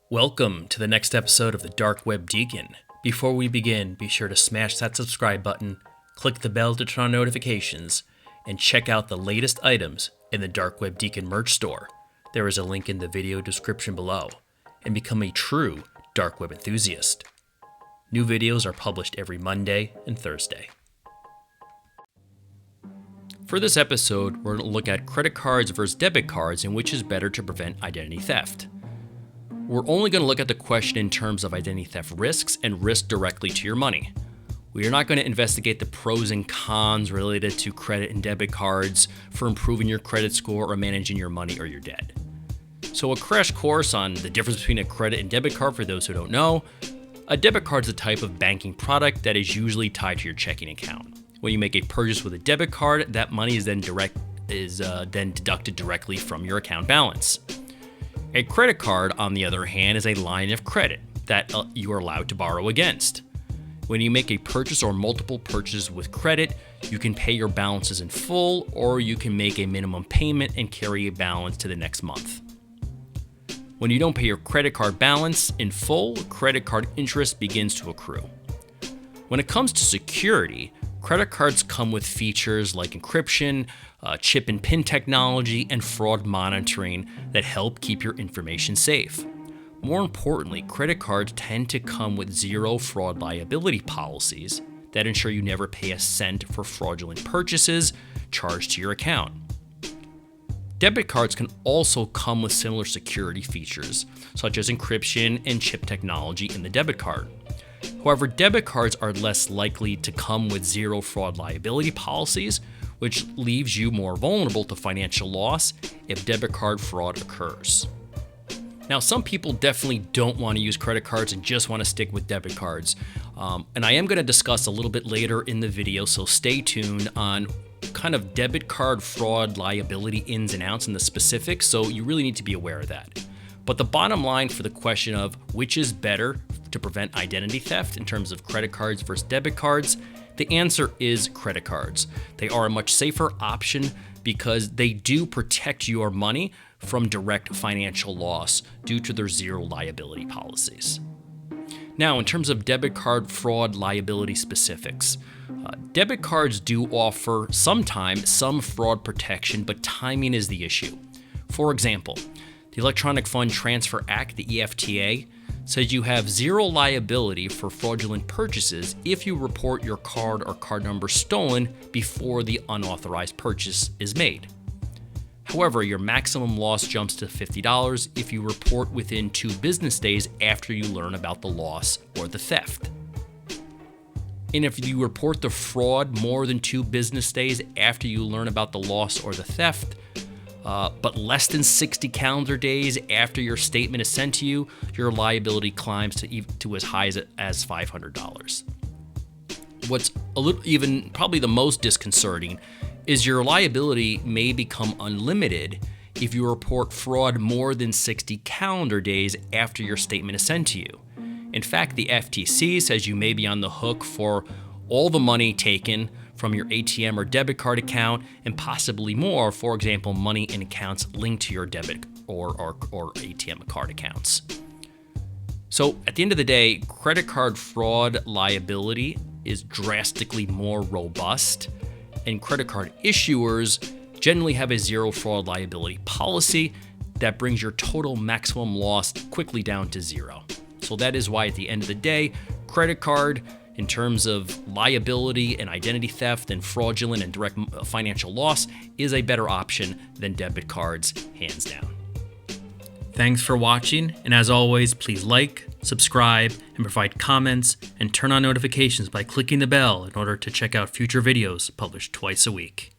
Welcome to the next episode of the Dark Web Deacon. Before we begin, be sure to smash that subscribe button, click the bell to turn on notifications, and check out the latest items in the Dark Web Deacon merch store. There is a link in the video description below, and become a true Dark Web enthusiast. New videos are published every Monday and Thursday. For this episode, we're going to look at credit cards versus debit cards and which is better to prevent identity theft. We're only going to look at the question in terms of identity theft risks and risk directly to your money. We are not going to investigate the pros and cons related to credit and debit cards for improving your credit score or managing your money or your debt. So a crash course on the difference between a credit and debit card for those who don't know. A debit card is a type of banking product that is usually tied to your checking account. When you make a purchase with a debit card, that money is then deducted directly from your account balance. A credit card, on the other hand, is a line of credit that you are allowed to borrow against. When you make a purchase or multiple purchases with credit, you can pay your balances in full, or you can make a minimum payment and carry a balance to the next month. When you don't pay your credit card balance in full, credit card interest begins to accrue. When it comes to security, credit cards come with features like encryption, chip and PIN technology, and fraud monitoring that help keep your information safe. More importantly, credit cards tend to come with zero fraud liability policies that ensure you never pay a cent for fraudulent purchases charged to your account. Debit cards can also come with similar security features, such as encryption and chip technology in the debit card. However, debit cards are less likely to come with zero fraud liability policies, which leaves you more vulnerable to financial loss if debit card fraud occurs. Now, some people definitely don't want to use credit cards and just want to stick with debit cards. And I am going to discuss a little bit later in the video, so stay tuned on kind of debit card fraud liability ins and outs and the specifics, so you really need to be aware of that. But the bottom line for the question of which is better to prevent identity theft in terms of credit cards versus debit cards, the answer is credit cards. They are a much safer option because they do protect your money from direct financial loss due to their zero liability policies. Now, in terms of debit card fraud liability specifics, debit cards do offer sometimes some fraud protection, but timing is the issue. For example, the Electronic Fund Transfer Act, the EFTA, says you have zero liability for fraudulent purchases if you report your card or card number stolen before the unauthorized purchase is made. However, your maximum loss jumps to $50 if you report within 2 business days after you learn about the loss or the theft. And if you report the fraud more than 2 business days after you learn about the loss or the theft, but less than 60 calendar days after your statement is sent to you, your liability climbs to as high as $500. What's probably the most disconcerting is your liability may become unlimited if you report fraud more than 60 calendar days after your statement is sent to you. In fact, the FTC says you may be on the hook for all the money taken from your ATM or debit card account and possibly more, for example, money in accounts linked to your debit or ATM card accounts. So at the end of the day, credit card fraud liability is drastically more robust, and credit card issuers generally have a zero fraud liability policy that brings your total maximum loss quickly down to zero. So that is why at the end of the day, credit card, in terms of liability and identity theft and fraudulent and direct financial loss, is a better option than debit cards, hands down. Thanks for watching, and as always, please like, subscribe, and provide comments, and turn on notifications by clicking the bell in order to check out future videos published twice a week.